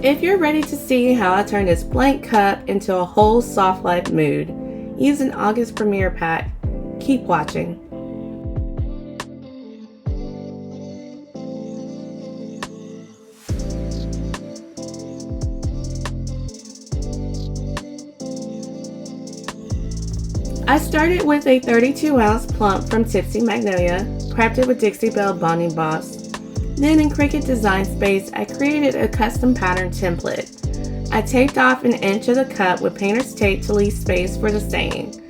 If you're ready to see how I turn this blank cup into a whole soft life mood using August Premiere Pack, keep watching. I started with a 32-ounce Plump from Tipsy Magnolia, prepped it with Dixie Belle bonding boss. Then in Cricut Design Space, I created a custom pattern template. I taped off an inch of the cup with painter's tape to leave space for the saying.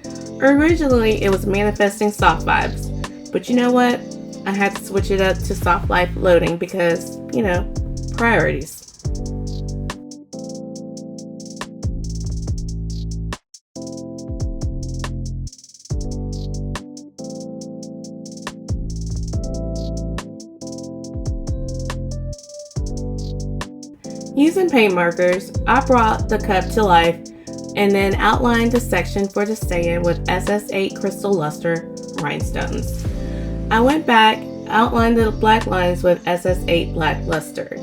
Originally, it was manifesting soft vibes, but you know what? I had to switch it up to soft life loading because, priorities. Using paint markers, I brought the cup to life and then outlined the section for the stand with SS8 Crystal Luster Rhinestones. I went back, outlined the black lines with SS8 Black Luster.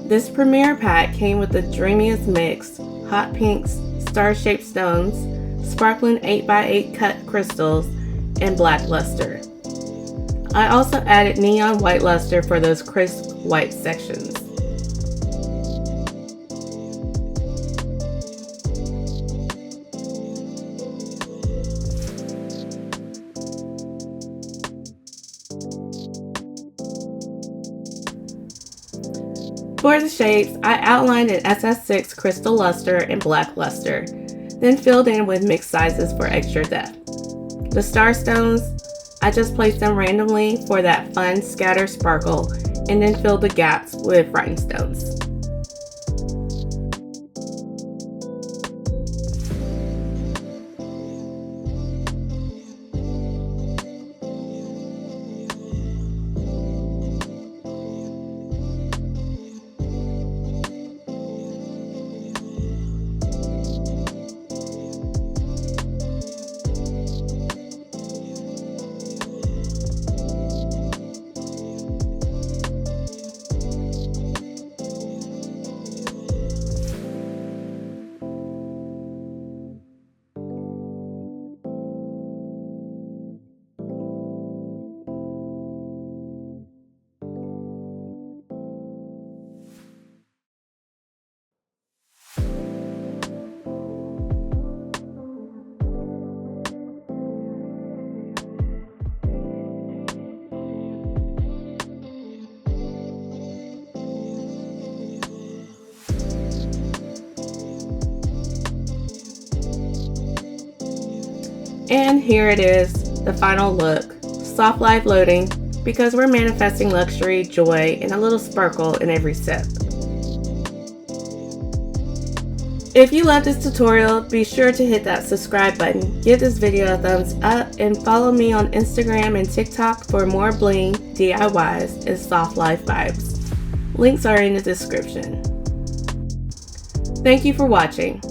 This Premiere Pack came with the dreamiest mix, hot pinks, star-shaped stones, sparkling 8x8 cut crystals, and black luster. I also added neon white luster for those crisp white sections. For the shapes, I outlined an SS6 Crystal Luster and Black Luster, then filled in with mixed sizes for extra depth. The star stones, I just placed them randomly for that fun scatter sparkle, and then filled the gaps with rhinestones. And here it is, the final look. Soft life loading, because we're manifesting luxury, joy, and a little sparkle in every sip. If you love this tutorial, be sure to hit that subscribe button, give this video a thumbs up, and follow me on Instagram and TikTok for more bling, DIYs, and soft life vibes. Links are in the description. Thank you for watching.